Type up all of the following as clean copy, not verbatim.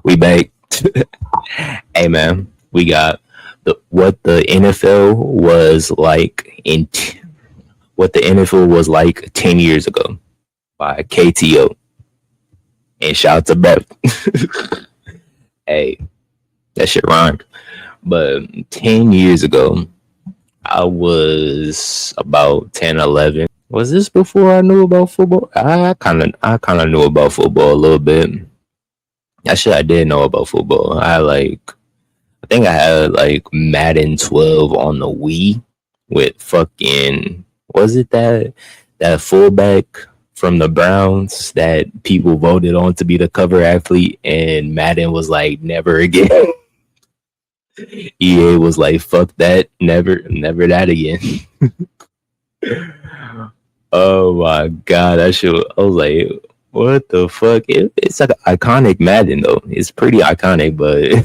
We back. Hey man, we got what the NFL was like what the NFL was like 10 years ago by KTO. And shout out to Beth. Hey, that shit rhymed. But 10 years ago, I was about 10, 11. Was this before I knew about football? I kind of knew about football a little bit. Actually, I did know about football. I think I had like Madden 12 on the Wii with fucking, was it that fullback from the Browns that people voted on to be the cover athlete, and Madden was like never again. EA was like fuck that, never that again. Oh my god, that shit! I was like, what the fuck? It's like an iconic Madden though. It's pretty iconic, but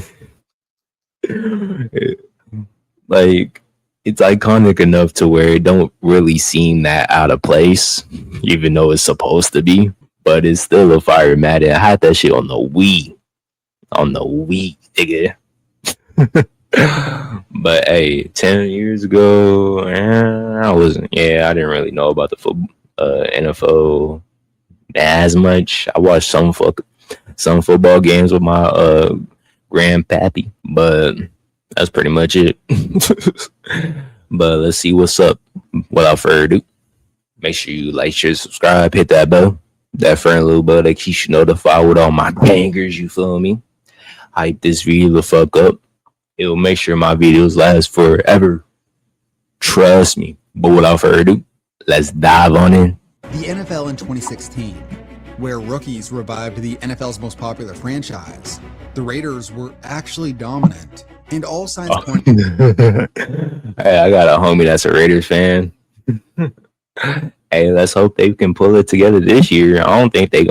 like it's iconic enough to where it don't really seem that out of place, even though it's supposed to be. But it's still a fire Madden. I had that shit on the Wii, nigga. But hey, 10 years ago, I didn't really know about the NFL as much. I watched some football games with my grandpappy, but that's pretty much it. But let's see what's up. Without further ado, make sure you like, share, subscribe, hit that bell, that friendly little bell that keeps you notified with all my bangers, you feel me? Hype this video the fuck up. It'll make sure my videos last forever. Trust me. But without further ado, let's dive on in. The NFL in 2016, where rookies revived the NFL's most popular franchise. The Raiders were actually dominant, and all signs point. Hey, I got a homie that's a Raiders fan. Hey, let's hope they can pull it together this year. I don't think they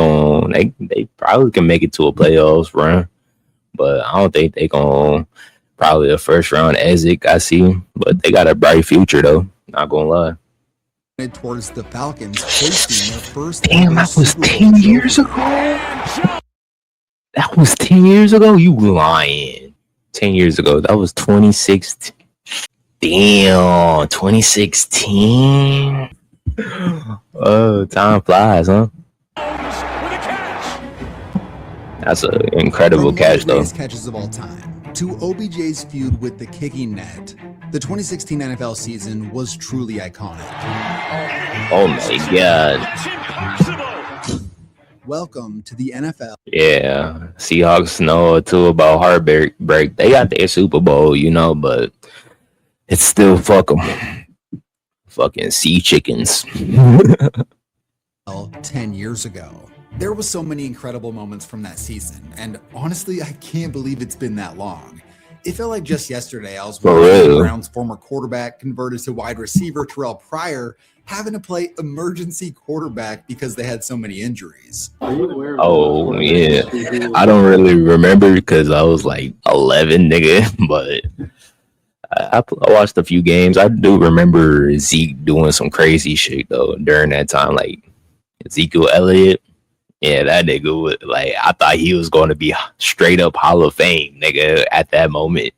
probably can make it to a playoffs run, but I don't think they gonna probably a first round exit. I see, but they got a bright future though. Not gonna lie. Towards the Falcons hosting their first. Damn, that was 10 years ago. That was 10 years ago. You lying? 10 years ago. That was 2016. Damn, 2016. Oh, time flies, huh? That's an incredible catch, though. Catches of all time to OBJ's feud with the kicking net. The 2016 NFL season was truly iconic. Oh my god. Welcome to the NFL. Yeah, Seahawks know too about heartbreak. They got their Super Bowl, but it's still fuck them. Fucking sea chickens. 10 years ago. There was so many incredible moments from that season, and honestly, I can't believe it's been that long. It felt like just yesterday I was watching the Browns' former quarterback converted to wide receiver Terrell Pryor having to play emergency quarterback because they had so many injuries. Oh yeah, I don't really remember because I was like 11, nigga. But I watched a few games. I do remember Zeke doing some crazy shit though during that time, like Ezekiel Elliott. Yeah, that nigga was like, I thought he was going to be straight up Hall of Fame, nigga, at that moment.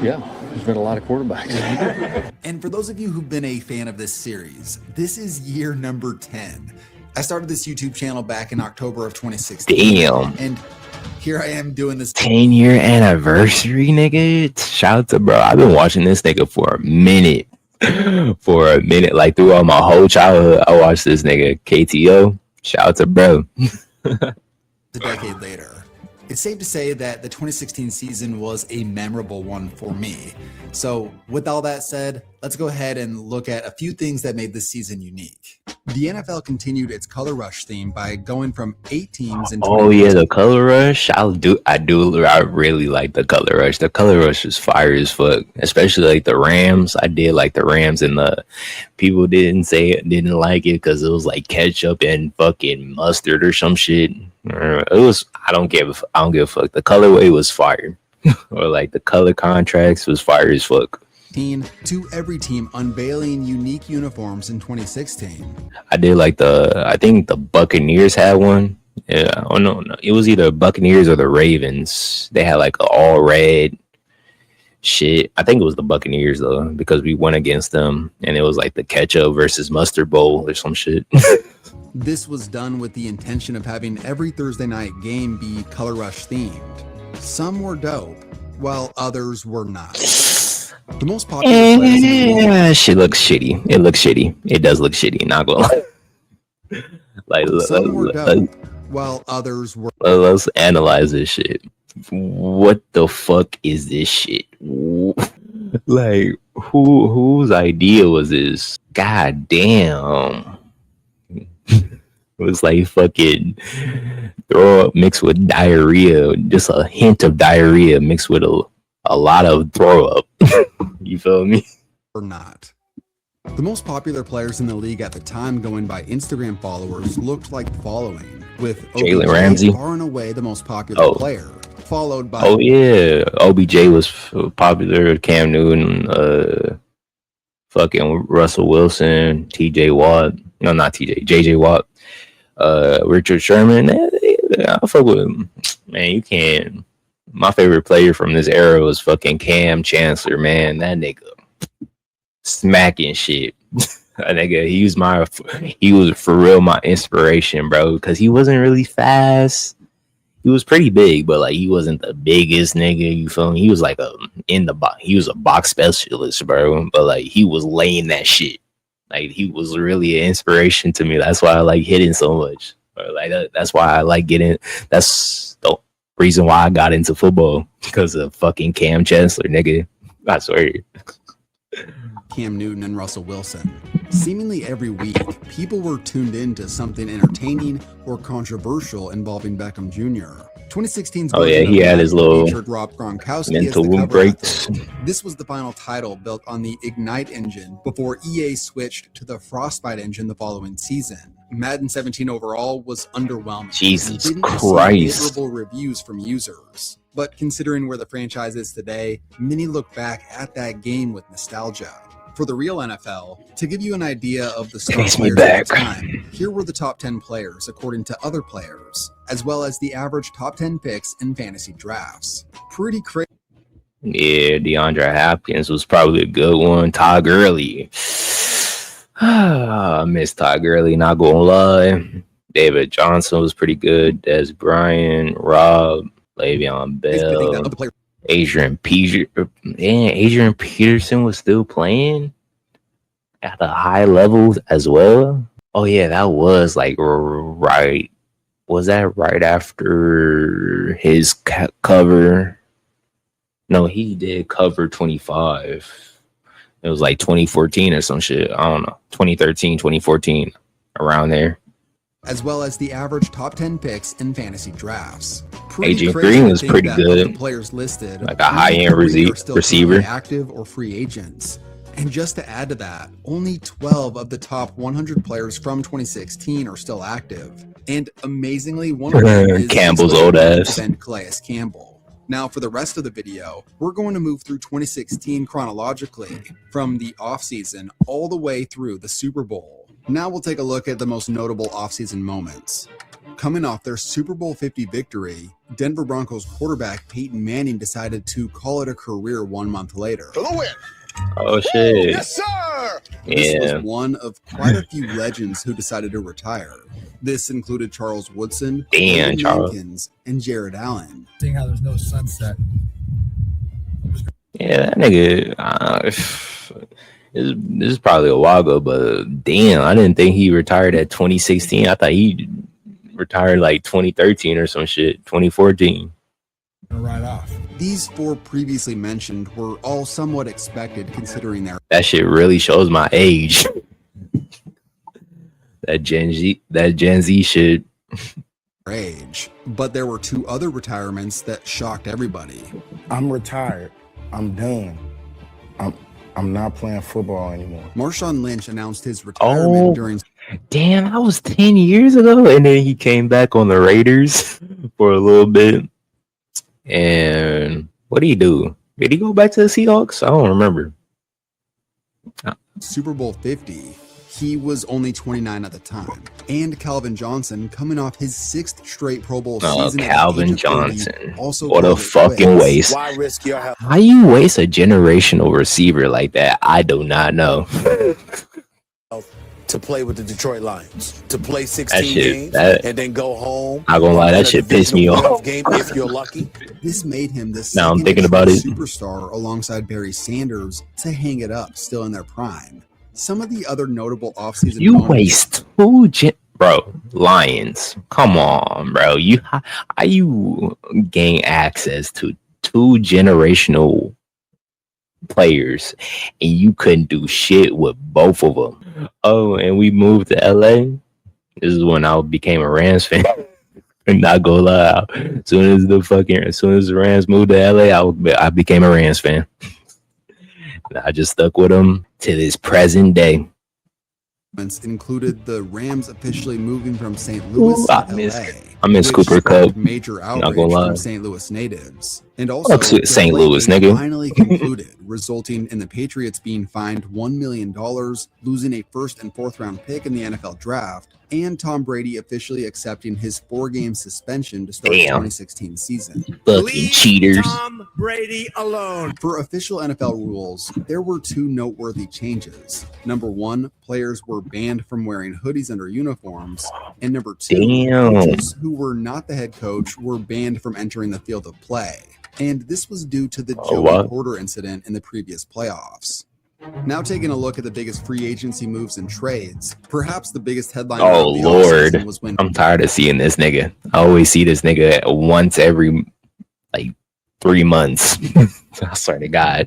Yeah, there's been a lot of quarterbacks. And for those of you who've been a fan of this series, this is year number 10. I started this YouTube channel back in October of 2016. Damn. And here I am doing this 10-year anniversary, nigga. Shout out to bro. I've been watching this nigga for a minute. Like throughout my whole childhood, I watched this nigga KTO. Shout out to bro. A decade later, it's safe to say that the 2016 season was a memorable one for me. So with all that said, let's go ahead and look at a few things that made this season unique. The NFL continued its color rush theme by going from 8 teams in the color rush. I really like the color rush. The color rush is fire as fuck, especially like the Rams. I did like the Rams, and the people didn't like it because it was like ketchup and fucking mustard or some shit. It was, I don't give a fuck. The colorway was fire. Or like the color contracts was fire as fuck. To every team unveiling unique uniforms in 2016. I did like I think the Buccaneers had one. Yeah, oh no, it was either Buccaneers or the Ravens. They had like a all red shit. I think it was the Buccaneers though, because we went against them, and it was like the ketchup versus mustard bowl or some shit. This was done with the intention of having every Thursday night game be Color Rush themed. Some were dope, while others were not. The most popular players in the league. Yeah, shit looks shitty. It looks shitty. It does look shitty. Not gonna lie. Like, Some were dope, while others were. let's analyze this shit. What the fuck is this shit? Like, whose idea was this? God damn. It was like fucking throw up mixed with diarrhea, just a hint of diarrhea mixed with a lot of throw up. You feel me? Or not. The most popular players in the league at the time going by Instagram followers looked like the following, with Jalen Ramsey far and away the most popular player, followed by OBJ was popular, Cam Newton, fucking Russell Wilson, TJ Watt, no, not TJ, JJ Watt, Richard Sherman. I fuck with him. Man, you can't. My favorite player from this era was fucking Cam Chancellor, man. That nigga smacking shit. That nigga, he was for real my inspiration, bro, because he wasn't really fast. He was pretty big, but like he wasn't the biggest nigga. You feel me? He was like he was a box specialist, bro. But like he was laying that shit. Like he was really an inspiration to me. That's why I like hitting so much. Or like that's why I like getting. That's the reason why I got into football, because of fucking Cam Chancellor, nigga. I swear. Cam Newton and Russell Wilson. Seemingly every week, people were tuned in to something entertaining or controversial involving Beckham Jr. 2016's he had his little featured Rob Gronkowski mental as the cover breaks. athlete. This was the final title built on the Ignite engine before EA switched to the Frostbite engine the following season. Madden 17 overall was underwhelming. Jesus and didn't Christ. receive favorable reviews from users. But considering where the franchise is today, many look back at that game with nostalgia. For the real NFL, to give you an idea of the star players at the time, here were the top 10 players according to other players, as well as the average top 10 picks in fantasy drafts. Pretty crazy. Yeah, DeAndre Hopkins was probably a good one. Todd Gurley. I miss Todd Gurley, not gonna lie. David Johnson was pretty good. Des Bryant, Rob, Le'Veon Bell, Adrian Peterson was still playing at a high level as well. Oh yeah, that was like right. Was that right after his cover? No, he did cover 25. It was like 2014 or some shit. I don't know. 2013, 2014, around there. As well as the average top 10 picks in fantasy drafts. AJ Green was pretty good. The players listed, like a high-end receiver, active or free agents. And just to add to that, only 12 of the top 100 players from 2016 are still active. And amazingly, one of them is Campbell's old ass. Calais Campbell. Now, for the rest of the video, we're going to move through 2016 chronologically, from the offseason all the way through the Super Bowl. Now we'll take a look at the most notable offseason moments. Coming off their Super Bowl 50 victory, Denver Broncos quarterback Peyton Manning decided to call it a career 1 month later. For the win. Oh shit! Yes, sir. This was one of quite a few legends who decided to retire. This included Charles Woodson, Jenkins, and Jared Allen. Seeing how there's no sunset. Yeah, that nigga. This is probably a while ago, but damn, I didn't think he retired at 2016. I thought he retired like 2013 or some shit, 2014. Right off. These four previously mentioned were all somewhat expected considering their That shit really shows my age. that Gen Z shit. age. But there were two other retirements that shocked everybody. I'm retired. I'm done. I'm not playing football anymore. Marshawn Lynch announced his retirement during. Damn, that was 10 years ago. And then he came back on the Raiders for a little bit. And what did he do? Did he go back to the Seahawks? I don't remember. Super Bowl 50. He was only 29 at the time. And Calvin Johnson, coming off his 6th straight Pro Bowl season. Calvin at the age of 30, Johnson. also What a called it fucking quits. waste. Why risk your health? How you waste a generational receiver like that? I do not know. To play with the Detroit Lions, to play That 16 shit, games that, and then go home. not gonna lie, and that win a shit pissed me divisional off. playoff game if you're lucky. This made him the Now I'm second thinking about it. superstar alongside Barry Sanders to hang it up still in their prime. Some of the other notable offseason You moments- waste bro. Lions, come on, bro. How you gain access to 2 generational players and you couldn't do shit with both of them? Oh, and we moved to LA. This is when I became a Rams fan. I'm not gonna lie. As soon as the Rams moved to LA, I became a Rams fan. And I just stuck with them to this present day. included the Rams officially moving from St. Louis Ooh, to I miss LA, Cooper which Kupp. sparked major outrage gonna lie. from St. Louis natives. And also, Fuck the St. Louis, play nigga. finally concluded, resulting in the Patriots being fined $1 million, losing a 1st and 4th round pick in the NFL draft, and Tom Brady officially accepting his 4-game suspension to start the Damn. 2016 season. Fucking cheaters. Tom Brady alone. For official NFL rules, there were 2 noteworthy changes. Number 1, players were banned from wearing hoodies under uniforms. And number 2, Damn. coaches who were not the head coach were banned from entering the field of play. And this was due to the Joey what? Porter incident in the previous playoffs. Now taking a look at the biggest free agency moves and trades, perhaps the biggest headline Oh, of the Lord. offseason was when I'm tired of seeing this nigga. I always see this nigga once every like 3 months. I swear to God.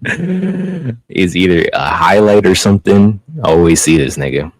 Is either a highlight or something. I always see this nigga.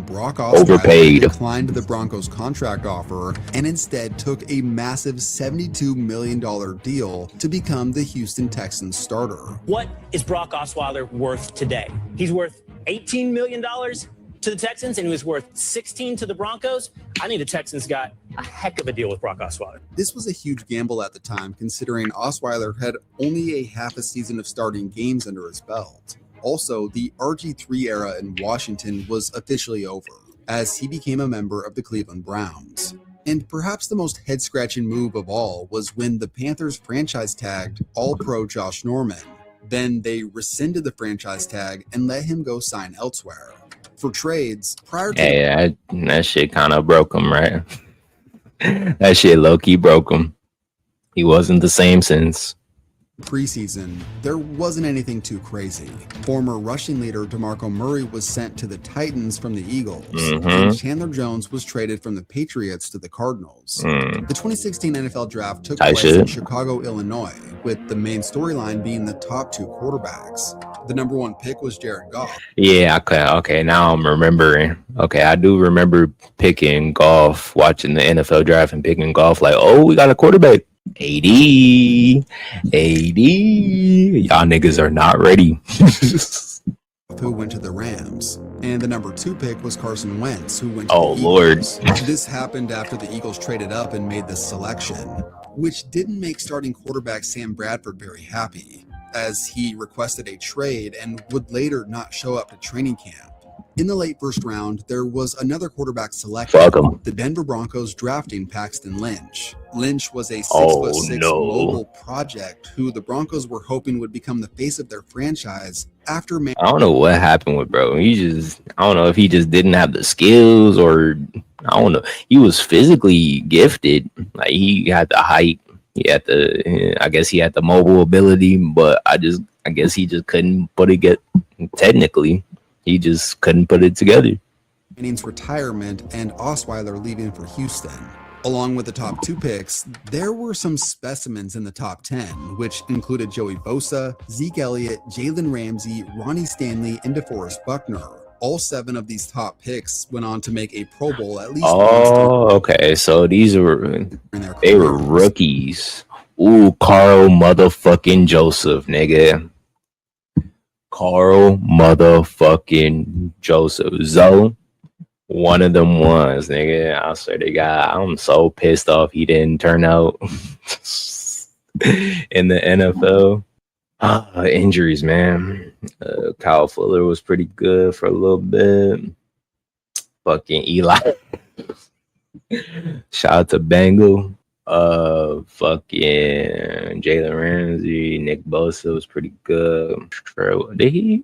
Brock Osweiler Overpaid. declined the Broncos contract offer and instead took a massive $72 million deal to become the Houston Texans starter. What is Brock Osweiler worth today? He's worth $18 million to the Texans, and he was worth $16 to the Broncos. I think the Texans got a heck of a deal with Brock Osweiler. This was a huge gamble at the time, considering Osweiler had only a half a season of starting games under his belt. Also, the RG3 era in Washington was officially over, as he became a member of the Cleveland Browns. And perhaps the most head-scratching move of all was when the Panthers franchise tagged All-Pro Josh Norman. Then they rescinded the franchise tag and let him go sign elsewhere. For trades, prior to Hey, that shit kind of broke him, right? That shit low-key broke him. He wasn't the same since. preseason, there wasn't anything too crazy. Former rushing leader DeMarco Murray was sent to the Titans from the Eagles, and Chandler Jones was traded from the Patriots to the Cardinals. The 2016 NFL Draft took Tight place shit. in Chicago, Illinois, with the main storyline being the top 2 quarterbacks. The number 1 pick was Jared Goff. Yeah, okay, now I'm remembering. Okay, I do remember picking golf, watching the NFL draft and picking golf like, oh, we got a quarterback. AD. Y'all niggas are not ready. Who went to the Rams, and the number 2 pick was Carson Wentz, who went to Oh, the Lord. Eagles. This happened after the Eagles traded up and made this selection, which didn't make starting quarterback Sam Bradford very happy, as he requested a trade and would later not show up to training camp. In the late first round, there was another quarterback selected, Fuck 'em. the Denver Broncos drafting Paxton Lynch. Lynch was a 6'6" Oh, no. mobile project who the Broncos were hoping would become the face of their franchise after I don't know what happened with bro. I don't know if he just didn't have the skills or I don't know. He was physically gifted. Like he had the height. I guess he had the mobile ability, but I guess he just couldn't technically. He just couldn't put it together. Manning's retirement and Osweiler leaving for Houston. Along with the top 2 picks, there were some specimens in the top 10, which included Joey Bosa, Zeke Elliott, Jalen Ramsey, Ronnie Stanley, and DeForest Buckner. All 7 of these top picks went on to make a Pro Bowl at least Oh, okay. So they were in their rookies. careers. Ooh, Carl motherfucking Joseph, nigga. Carl motherfucking Joseph. Zoe, one of them ones, nigga. I swear to God, I'm so pissed off he didn't turn out in the NFL. Injuries, man. Kyle Fuller was pretty good for a little bit. fucking Eli. Shout out to Bengal. Fucking Jalen Ramsey, Nick Bosa was pretty good. Did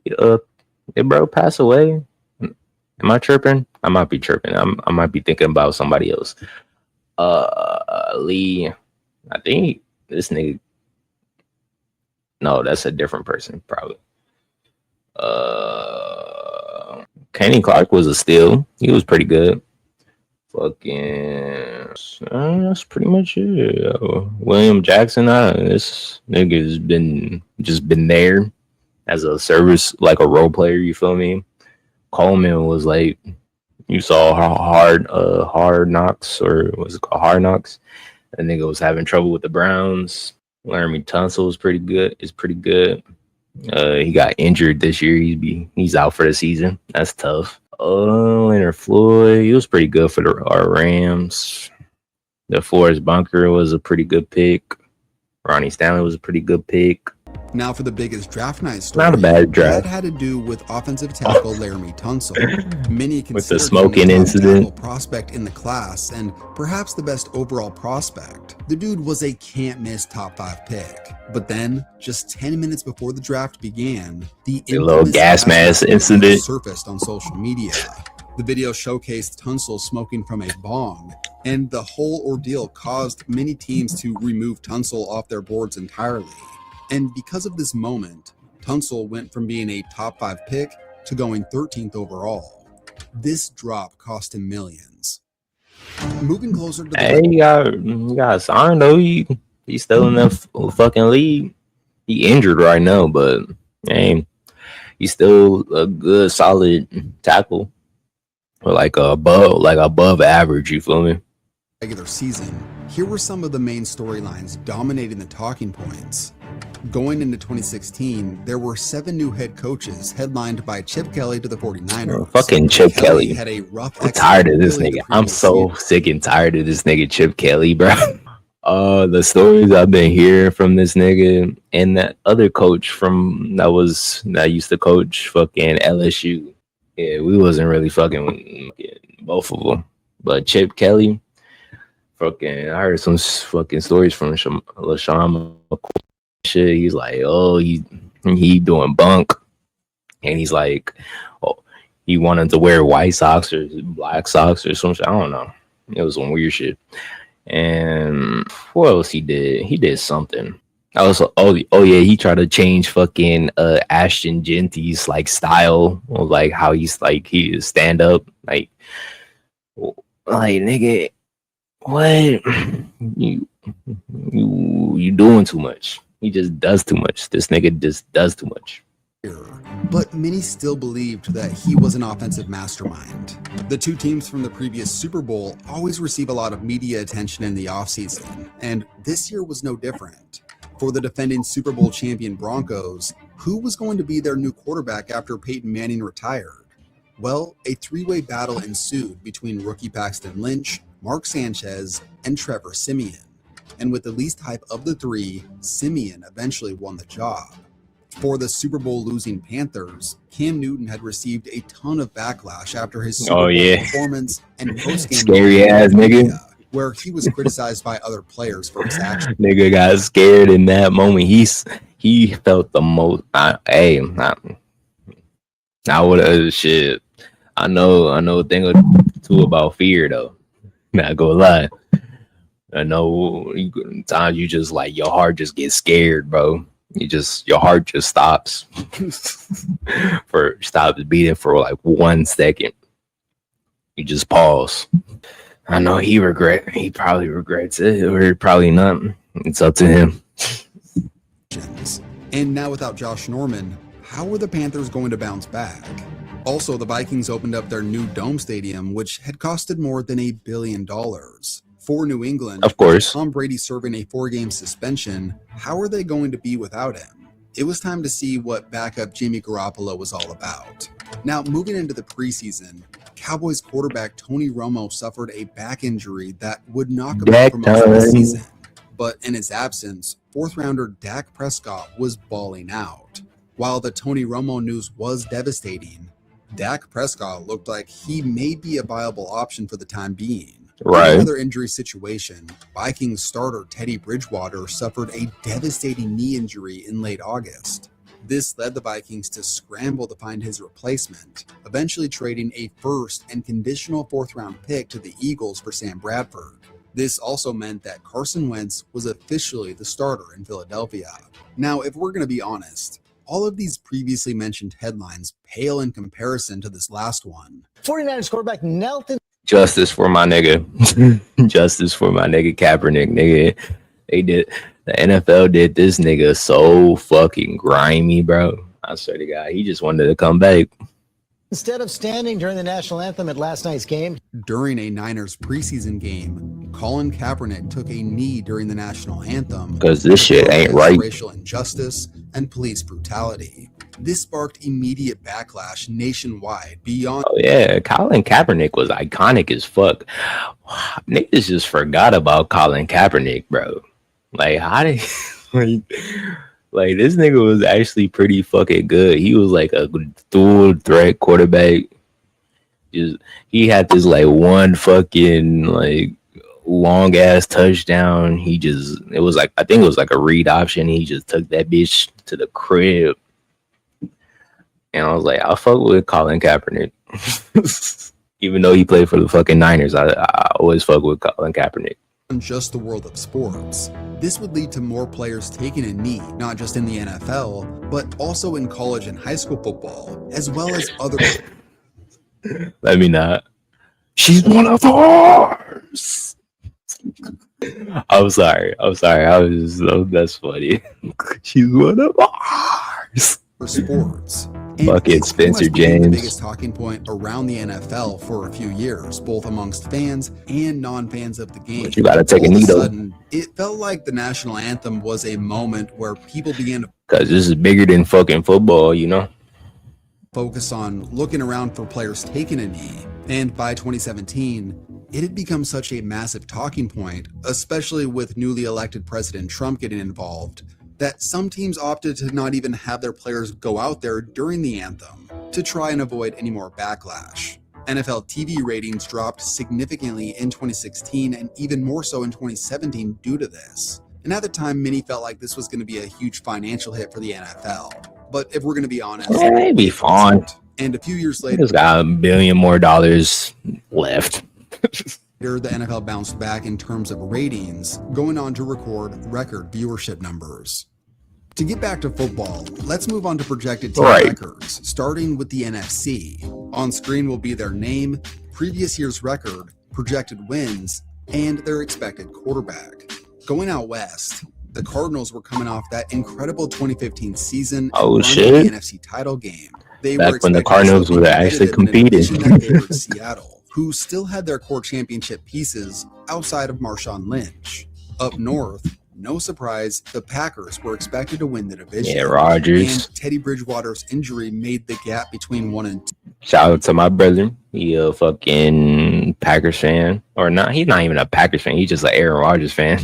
bro pass away? Am I tripping? I might be tripping. I might be thinking about somebody else. Lee, I think this nigga. No, that's a different person, probably. Kenny Clark was a steal. He was pretty good. Fucking, that's pretty much it. William Jackson, this nigga's been there as a service, like a role player. You feel me? Coleman was like, you saw how Hard Knocks, or was it called Hard Knocks? That nigga was having trouble with the Browns. Laramie Tunsil is pretty good. He got injured this year. He's out for the season. That's tough. Leonard Floyd, he was pretty good for our Rams. DeForest Bunker was a pretty good pick. Ronnie Stanley was a pretty good pick. Now for the biggest draft night story. Not a bad draft. That had to do with offensive tackle Laramie Tunsil. Many With the considered smoking him the top incident. tackle prospect in the class and perhaps the best overall prospect. The dude was a can't-miss top 5 pick. But then, just 10 minutes before the draft began, the little infamous gas mask video incident surfaced on social media. The video showcased Tunsil smoking from a bong, and the whole ordeal caused many teams to remove Tunsil off their boards entirely. And because of this moment, Tunsil went from being a top 5 pick to going 13th overall. This drop cost him millions. Moving closer to the Hey, he got signed though. He's still in the fucking league. He injured right now, but hey, he's still a good, solid tackle, or like above average. You feel me? regular season, here were some of the main storylines dominating the talking points. Going into 2016, there were 7 new head coaches headlined by Chip Kelly to the 49ers. Fucking Chip Kelly. Had a rough I'm tired of this exit nigga. the I'm previous so year. sick and tired of this nigga Chip Kelly, bro. The stories I've been hearing from this nigga and that other coach that used to coach fucking LSU. Yeah, we wasn't really fucking with both of them. But Chip Kelly, fucking, I heard some fucking stories from LaShawn McCoy. Shit, he's like, oh, he doing bunk, and he's like, oh, he wanted to wear white socks or black socks or some shit. I don't know. It was some weird shit. And what else he did? He did something. I was oh yeah, he tried to change fucking Ashton Genty's like style, or like how he's like he stand up, like nigga, what you doing too much. He just does too much. This nigga just does too much. But many still believed that he was an offensive mastermind. The 2 teams from the previous Super Bowl always receive a lot of media attention in the offseason, and this year was no different. For the defending Super Bowl champion Broncos, who was going to be their new quarterback after Peyton Manning retired? Well, a 3-way battle ensued between rookie Paxton Lynch, Mark Sanchez, and Trevor Siemian. And with the least hype of the 3, Siemian eventually won the job. For the Super Bowl losing Panthers, Cam Newton had received a ton of backlash after his Super Bowl performance and post-game scary ass nigga, where he was criticized by other players for his actions. Nigga got scared in that moment. He felt the most. I would have shit. I know a thing or two about fear though. Not gonna lie. I know times you just like your heart just gets scared, bro. Your heart just stops stops beating for like 1 second. You just pause. I know he probably regrets it, or probably not. It's up to him. And now without Josh Norman, how are the Panthers going to bounce back? Also, the Vikings opened up their new dome stadium, which had costed more than $1 billion. For New England, Of course. Tom Brady serving a 4-game suspension, how are they going to be without him? It was time to see what backup Jimmy Garoppolo was all about. Now, moving into the preseason, Cowboys quarterback Tony Romo suffered a back injury that would knock him out for most of the season. But in his absence, 4th-rounder Dak Prescott was balling out. While the Tony Romo news was devastating, Dak Prescott looked like he may be a viable option for the time being. Right. In another injury situation, Vikings starter Teddy Bridgewater suffered a devastating knee injury in late August. This led the Vikings to scramble to find his replacement, eventually trading a first and conditional fourth-round pick to the Eagles for Sam Bradford. This also meant that Carson Wentz was officially the starter in Philadelphia. Now, if we're going to be honest, all of these previously mentioned headlines pale in comparison to this last one. 49ers quarterback knelt in. Justice for my nigga. Justice for my nigga Kaepernick, nigga. The NFL did this nigga so fucking grimy, bro. I swear to God, he just wanted to come back. Instead of standing during the national anthem at last night's game. During a Niners preseason game, Colin Kaepernick took a knee during the national anthem because this shit ain't right. Racial injustice and police brutality. This sparked immediate backlash nationwide beyond. Oh yeah, Colin Kaepernick was iconic as fuck. Niggas just forgot about Colin Kaepernick, bro. Like, how did like this nigga was actually pretty fucking good. He was like a dual threat quarterback. He had this like one fucking like long ass touchdown. It was like, I think it was like a read option. He just took that bitch to the crib. And I was like, I fuck with Colin Kaepernick. Even though he played for the fucking Niners, I always fuck with Colin Kaepernick. Just the world of sports. This would lead to more players taking a knee, not just in the NFL, but also in college and high school football, as well as other. Let me not. She's one of ours. I'm sorry. That's funny. She's one of ours. For sports. Fucking Spencer James. The biggest talking point around the NFL for a few years, both amongst fans and non-fans of the game. But you gotta take a knee though. It felt like the national anthem was a moment where people began to, because this is bigger than fucking football, you know, focus on looking around for players taking a knee. And by 2017, it had become such a massive talking point, especially with newly elected President Trump getting involved, that some teams opted to not even have their players go out there during the anthem to try and avoid any more backlash. NFL TV ratings dropped significantly in 2016 and even more so in 2017 due to this. And at the time, many felt like this was going to be a huge financial hit for the NFL. But if we're going to be honest, it'd be fun. And a few years later, it's got $1 billion more left. The NFL bounced back in terms of ratings, going on to record record viewership numbers. To get back to football, let's move on to projected team records, starting with the NFC. On screen will be their name, previous year's record, projected wins, and their expected quarterback. Going out west, the Cardinals were coming off that incredible 2015 season and shit. the NFC title game. They Back were when the Cardinals were actually competing. Seattle, who still had their core championship pieces outside of Marshawn Lynch. Up north, no surprise, the Packers were expected to win the division. Yeah, Rodgers. And Teddy Bridgewater's injury made the gap between 1 and 2. Shout out to my brother. He a fucking Packers fan. Or not, he's not even a Packers fan. He's just an Aaron Rodgers fan.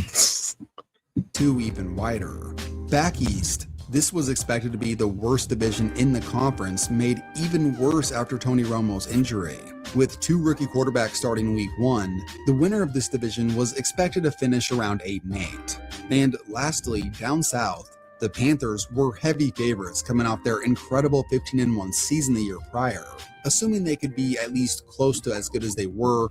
2 even wider. Back east, this was expected to be the worst division in the conference, made even worse after Tony Romo's injury. With 2 rookie quarterbacks starting week 1, the winner of this division was expected to finish around 8-8. And lastly, down south, the Panthers were heavy favorites coming off their incredible 15-1 season the year prior. Assuming they could be at least close to as good as they were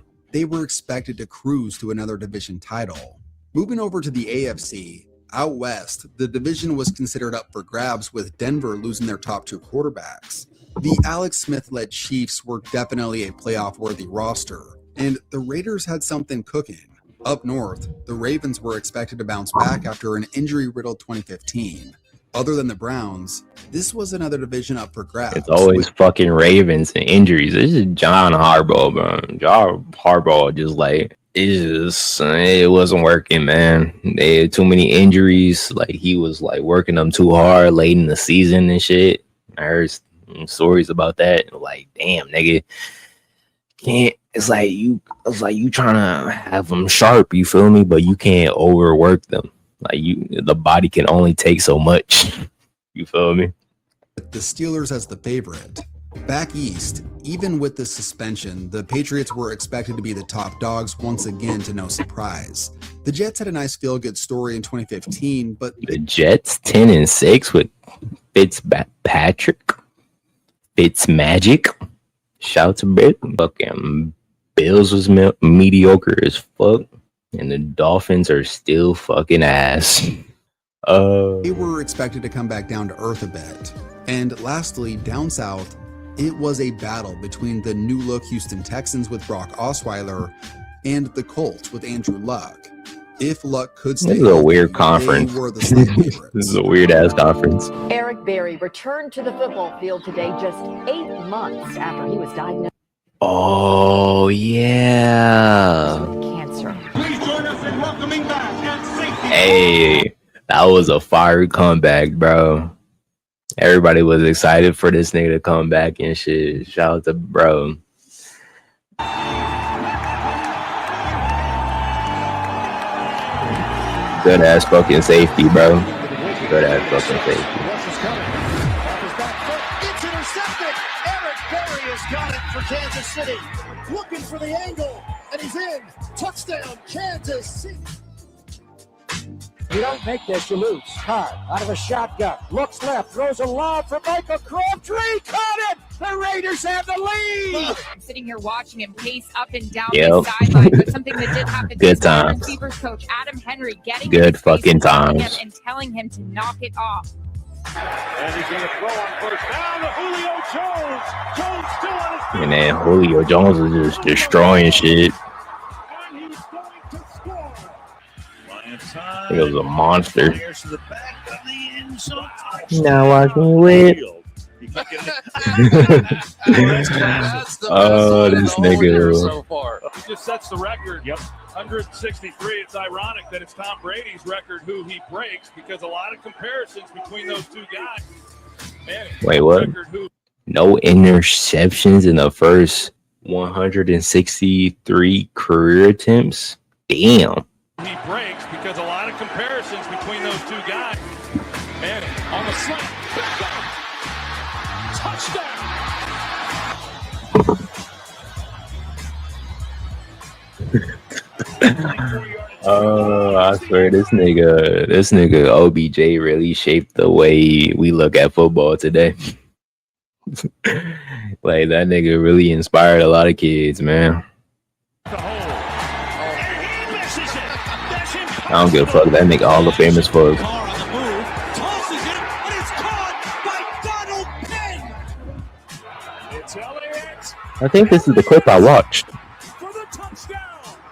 expected to cruise to another division title. Moving over to the AFC, out west, the division was considered up for grabs with Denver losing their top 2 quarterbacks. The Alex Smith-led Chiefs were definitely a playoff-worthy roster, and the Raiders had something cooking. Up north, the Ravens were expected to bounce back after an injury-riddled 2015. Other than the Browns, this was another division up for grabs. It's always fucking Ravens and injuries. This is John Harbaugh, bro. John Harbaugh just like, it wasn't working, man. They had too many injuries. Like, he was like working them too hard late in the season and shit. I heard stories about that. Like, damn, nigga, can't. It's like you trying to have them sharp. You feel me? But you can't overwork them. Like, the body can only take so much. You feel me? The Steelers as the favorite. Back east, even with the suspension, the Patriots were expected to be the top dogs once again, to no surprise. The Jets had a nice feel-good story in 2015, but The Jets 10-6 with Fitzpatrick, Fitzmagic. Shout to Bit. Fucking Bills was mediocre as fuck, and the Dolphins are still fucking ass. they were expected to come back down to earth a bit. And lastly, down south, it was a battle between the new-look Houston Texans with Brock Osweiler and the Colts with Andrew Luck. If Luck could stay This is a healthy, weird conference. they were the slight favorites. This is a weird ass conference. Eric Berry returned to the football field today just 8 months after he was diagnosed Oh yeah. with cancer. Please join us in welcoming back at safety. Hey, that was a fire comeback, bro. Everybody was excited for this nigga to come back and shit. Shout out to bro. Good ass fucking safety, bro. Good ass fucking safety. It's intercepted. Eric Berry has got it for Kansas City. Looking for the angle, and he's in. Touchdown, Kansas City. You don't make this, you lose. Carr out of a shotgun. Looks left, throws a lob for Michael Crabtree. Caught it! The Raiders have the lead! I'm sitting here watching him pace up and down Yep. the sideline, but something that did happen Good is wide times. receivers coach Adam Henry getting Good in his face fucking and telling times. him and telling him to knock it off. And he's going to throw on first down to Julio Jones. Jones still on his feet. And then Julio Jones was just destroying shit. And he's going to score. It was a monster. Fires to the back of the end zone. Now I can whip. Oh, this nigga. So far. He just sets the record. Yep. 163. It's ironic that it's Tom Brady's record who he breaks because a lot of comparisons between those two guys. Man, Wait, what? record who No interceptions in the first 163 career attempts. Damn. he breaks because a lot of comparisons between those two guys. Man, on the slant. Back up. Touchdown. I swear this nigga OBJ really shaped the way we look at football today. Like that nigga really inspired a lot of kids, man. I don't give a fuck. That nigga Hall of Fame as fuck. I think this is the clip I watched.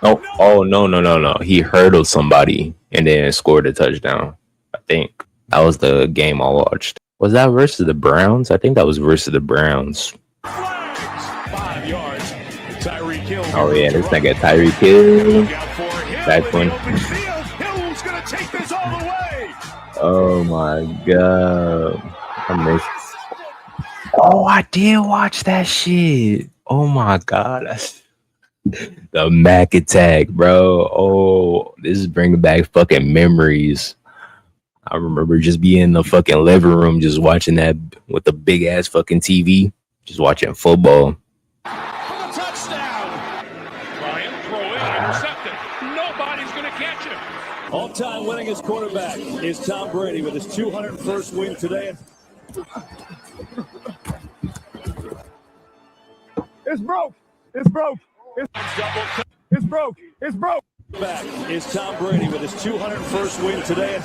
Oh no. He hurdled somebody and then scored a touchdown. I think that was the game I watched. Was that versus the Browns? I think that was versus the Browns. 5 yards. Tyreek Hill. Oh yeah, this nigga Tyreek Hill. That one. Hill's gonna take this all the way. Oh my god. I missed. Oh, I did watch that shit. Oh my god. The Mac attack, bro. Oh, this is bringing back fucking memories. I remember just being in the fucking living room, just watching that with the big ass fucking TV, just watching football. For the touchdown. Ryan throw it, intercepted. Nobody's gonna catch him. All-time winningest quarterback is Tom Brady with his 201st win today. It's broke. It's broke. It's broke. It's broke. Back is Tom Brady with his 201st win today.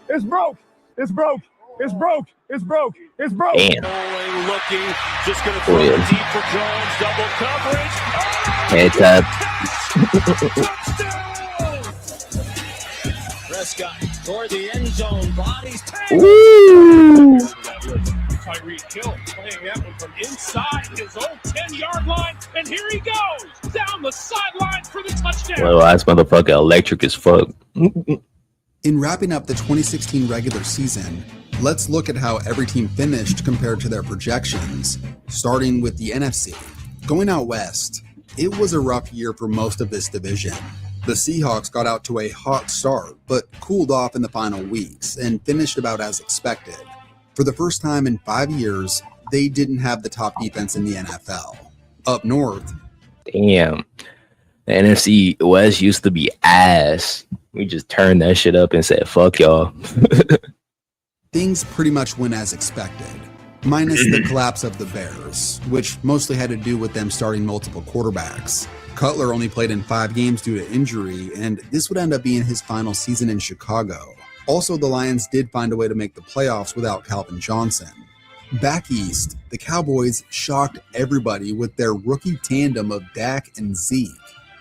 It's broke. It's broke. It's broke. It's broke. It's broke. Damn. Bowling, looking, just going to throw it deep for Jones. Double coverage. Heads up. Prescott toward the end zone. Bodies. Ooh. Tyreek Hill playing that one from inside his own 10-yard line, and here he goes down the sideline for the touchdown. Well, that's motherfucker electric as fuck. In wrapping up the 2016 regular season, let's look at how every team finished compared to their projections, starting with the NFC. Going out west, it was a rough year for most of this division. The Seahawks got out to a hot start, but cooled off in the final weeks and finished about as expected. For the first time in 5 years, they didn't have the top defense in the NFL. Up north, Damn. The NFC West used to be ass. We just turned that shit up and said, fuck y'all. things pretty much went as expected, minus the collapse of the Bears, which mostly had to do with them starting multiple quarterbacks. Cutler only played in 5 games due to injury, and this would end up being his final season in Chicago. Also, the Lions did find a way to make the playoffs without Calvin Johnson. Back east, the Cowboys shocked everybody with their rookie tandem of Dak and Zeke.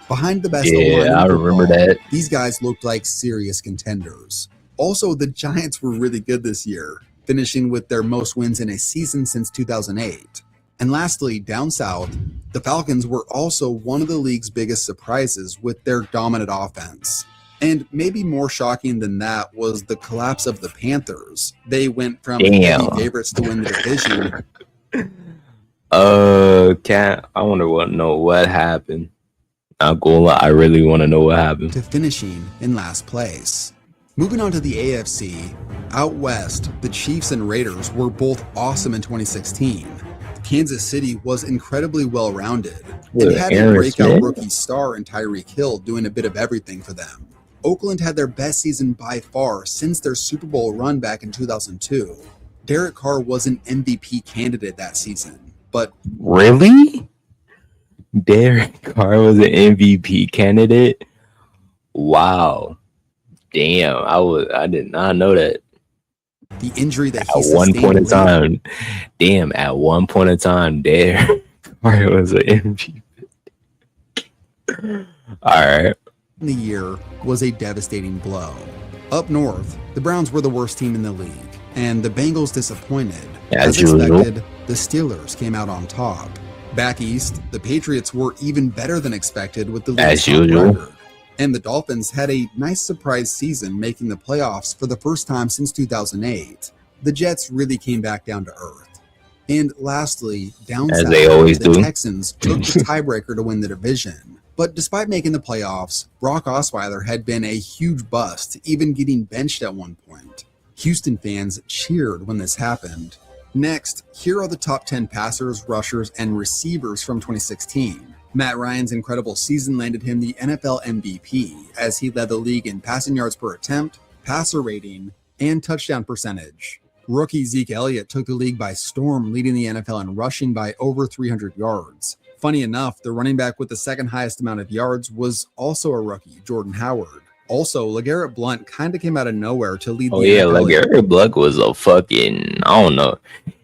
Behind the best O-line in I remember football, that. these guys looked like serious contenders. Also, the Giants were really good this year, finishing with their most wins in a season since 2008. And lastly, down south, the Falcons were also one of the league's biggest surprises with their dominant offense. And maybe more shocking than that was the collapse of the Panthers. They went from heavy favorites to win the division. I wonder what happened. Not gonna lie, I really want to know what happened. To finishing in last place. Moving on to the AFC, out west, the Chiefs and Raiders were both awesome in 2016. Kansas City was incredibly well-rounded and had a breakout rookie star in Tyreek Hill doing a bit of everything for them. Oakland had their best season by far since their Super Bowl run back in 2002. Derek Carr was an MVP candidate that season, but really? Derek Carr was an MVP candidate? Wow. Damn, I did not know that. The injury that he at one point in time, Derek Carr was an MVP. All right. The year was a devastating blow. Up north, the Browns were the worst team in the league, and the Bengals disappointed. As expected, the Steelers came out on top. Back east, the Patriots were even better than expected with the league's top record. And the Dolphins had a nice surprise season, making the playoffs for the first time since 2008. The Jets really came back down to earth. And lastly, down south, the Texans took the tiebreaker to win the division. But despite making the playoffs, Brock Osweiler had been a huge bust, even getting benched at one point. Houston fans cheered when this happened. Next, here are the top 10 passers, rushers, and receivers from 2016. Matt Ryan's incredible season landed him the NFL MVP, as he led the league in passing yards per attempt, passer rating, and touchdown percentage. Rookie Zeke Elliott took the league by storm, leading the NFL in rushing by over 300 yards. Funny enough, the running back with the second highest amount of yards was also a rookie, Jordan Howard. Also, LeGarrette Blount kind of came out of nowhere to lead the NFL. LeGarrette Blount was a fucking, I don't know.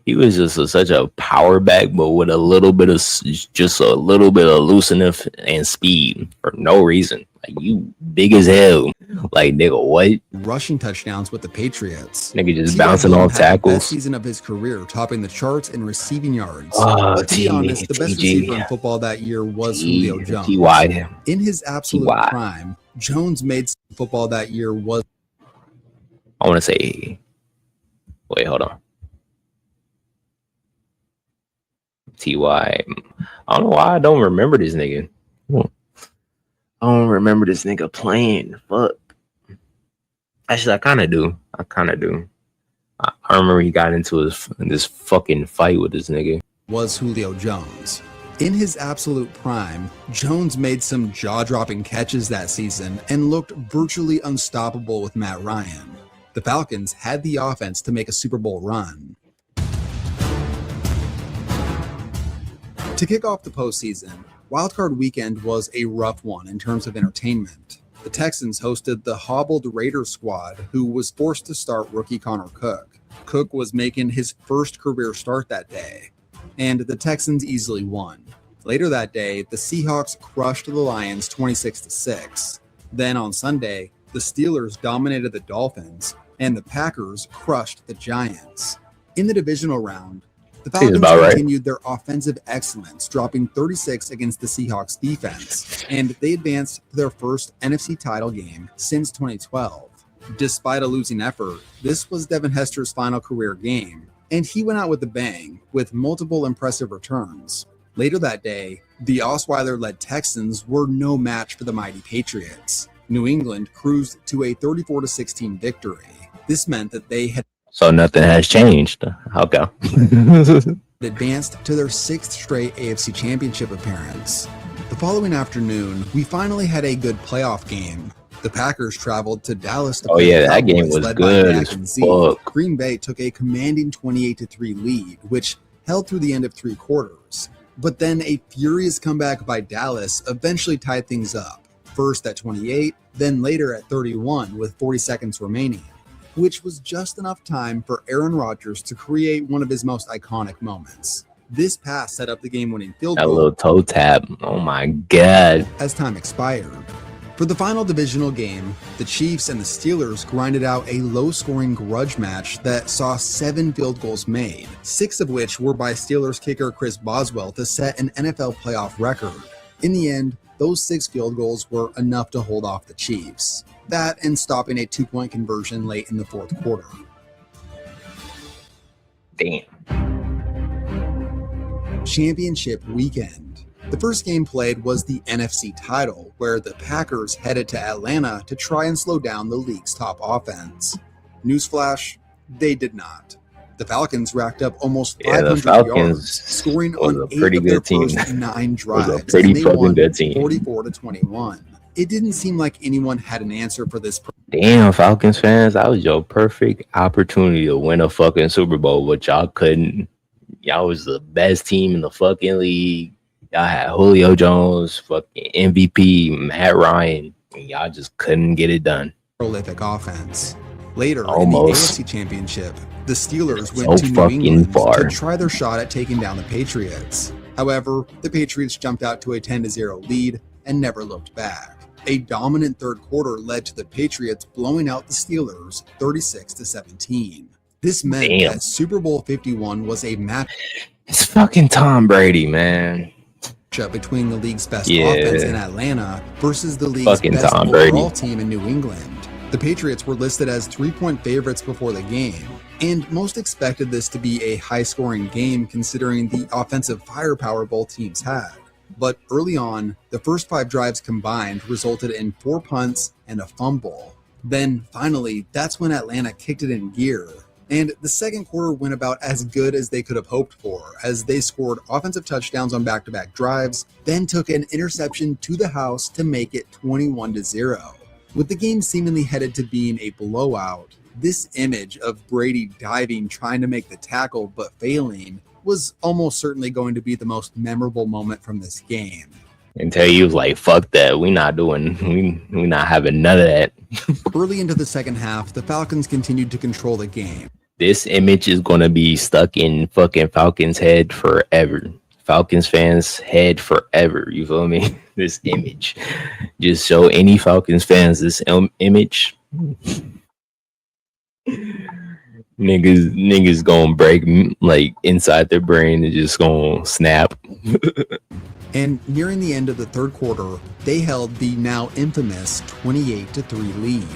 He was just such a power back, but with a little bit of looseness and speed for no reason. Like, you big as hell. Like, nigga, what? Rushing touchdowns with the Patriots. Nigga just bouncing off tackles. Best season of his career, topping the charts in receiving yards. But to be honest, the best receiver in football that year was Julio Jones. T.Y. In his absolute prime, Jones made football that year was. I want to say, wait, hold on. T.Y. I don't know why I don't remember this nigga. I don't remember this nigga playing. Fuck. Actually, I kind of do. I remember he got into this fucking fight with this nigga. Was Julio Jones. In his absolute prime, Jones made some jaw-dropping catches that season and looked virtually unstoppable with Matt Ryan. The Falcons had the offense to make a Super Bowl run. To kick off the postseason, Wildcard Weekend was a rough one in terms of entertainment. The Texans hosted the hobbled Raiders squad, who was forced to start rookie Connor Cook. Cook was making his first career start that day, and the Texans easily won. Later that day, the Seahawks crushed the Lions 26-6. Then on Sunday, the Steelers dominated the Dolphins, and the Packers crushed the Giants. In the divisional round, the Falcons continued their offensive excellence, dropping 36 against the Seahawks defense, and they advanced to their first NFC title game since 2012. Despite a losing effort, this was Devin Hester's final career game, and he went out with a bang with multiple impressive returns. Later that day, the Osweiler-led Texans were no match for the mighty Patriots. New England cruised to a 34-16 victory. This meant that they had So nothing has changed. Okay. advanced to their 6th straight AFC Championship appearance. The following afternoon, we finally had a good playoff game. The Packers traveled to Dallas to Oh play yeah, the that game Cowboys, was led by good Dak as and Zeke. fuck. Green Bay took a commanding 28-3 lead, which held through the end of 3 quarters. But then a furious comeback by Dallas eventually tied things up, first at 28, then later at 31 with 40 seconds remaining, which was just enough time for Aaron Rodgers to create one of his most iconic moments. This pass set up the game-winning field That goal little toe tap. Oh my god. as time expired. For the final divisional game, the Chiefs and the Steelers grinded out a low-scoring grudge match that saw 7 field goals made, 6 of which were by Steelers kicker Chris Boswell to set an NFL playoff record. In the end, those 6 field goals were enough to hold off the Chiefs. That and stopping a 2-point conversion late in the 4th quarter. Damn. Championship weekend. The first game played was the NFC title, where the Packers headed to Atlanta to try and slow down the league's top offense. Newsflash, they did not. The Falcons racked up almost 500 the Falcons yards, scoring was on a 8 pretty of their good team. first 9 Was drives, a pretty and they fucking won good team. 44-21. It didn't seem like anyone had an answer for this. Damn, Falcons fans, that was your perfect opportunity to win a fucking Super Bowl, but y'all couldn't. Y'all was the best team in the fucking league. Y'all had Julio Jones, fucking MVP, Matt Ryan, and y'all just couldn't get it done. Prolific offense. Later Almost. in the AFC Championship, the Steelers So went to New fucking England far. to try their shot at taking down the Patriots. However, the Patriots jumped out to a 10-0 lead and never looked back. A dominant third quarter led to the Patriots blowing out the Steelers 36-17. This meant Damn. that Super Bowl 51 was a matchup It's fucking Tom Brady, man. between the league's best Yeah. offense in Atlanta versus the league's Fucking best Tom Brady. overall team in New England. The Patriots were listed as 3-point favorites before the game, and most expected this to be a high-scoring game considering the offensive firepower both teams had. But early on, the first 5 drives combined resulted in 4 punts and a fumble. Then finally, that's when Atlanta kicked it in gear. And the second quarter went about as good as they could have hoped for, as they scored offensive touchdowns on back-to-back drives, then took an interception to the house to make it 21-0. With the game seemingly headed to being a blowout, this image of Brady diving trying to make the tackle but failing was almost certainly going to be the most memorable moment from this game. Until you was like, fuck that. We not having none of that. Early into the second half, the Falcons continued to control the game. This image is gonna be stuck in fucking Falcons head forever. Falcons fans head forever. You feel me? This image. Just show any Falcons fans this image. Niggas gonna break like inside their brain and just gonna snap. And nearing the end of the third quarter, they held the now infamous 28-3 lead.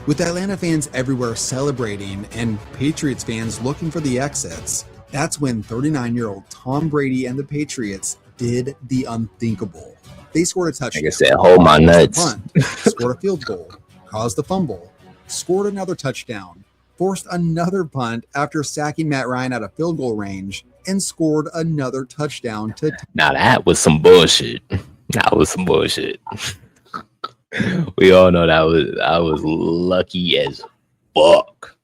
With Atlanta fans everywhere celebrating and Patriots fans looking for the exits, that's when 39-year-old Tom Brady and the Patriots did the unthinkable. They scored a touchdown. Like I said, hold my nuts. Punt, scored a field goal, caused a fumble, scored another touchdown, forced another punt after sacking Matt Ryan out of field goal range, and scored another touchdown to Now that was some bullshit. That was some bullshit. We all know I was lucky as fuck.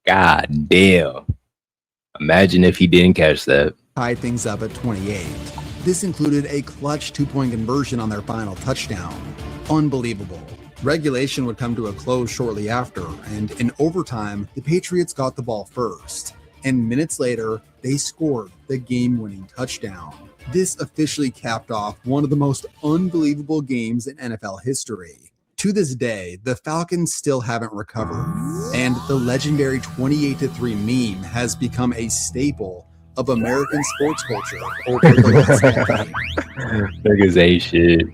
God damn. Imagine if he didn't catch that. tie things up at 28. This included a clutch 2-point conversion on their final touchdown. Unbelievable. Regulation would come to a close shortly after, and in overtime, the Patriots got the ball first. And minutes later, they scored the game-winning touchdown. This officially capped off one of the most unbelievable games in NFL history. To this day, the Falcons still haven't recovered, and the legendary 28-3 meme has become a staple of American sports culture over the last decade. Niggas ain't shit.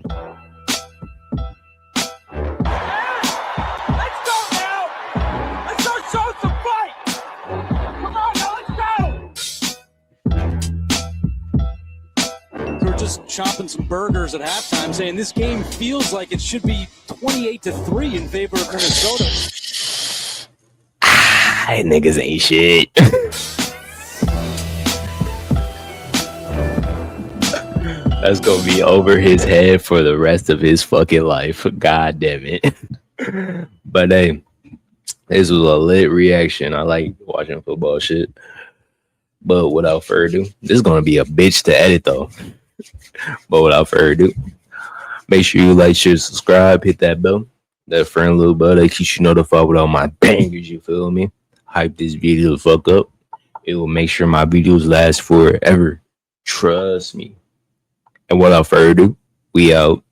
grilling some burgers at halftime, saying this game feels like it should be 28-3 in favor of Minnesota. Niggas ain't shit. That's gonna be over his head for the rest of his fucking life. God damn it. But hey, this was a lit reaction. I like watching football shit. But without further ado, this is gonna be a bitch to edit though. But without further ado, make sure you like, share, subscribe, hit that bell, that friend little bell that keeps you notified with all my bangers. You feel me? Hype this video the fuck up. It will make sure my videos last forever. Trust me. And without further ado, we out.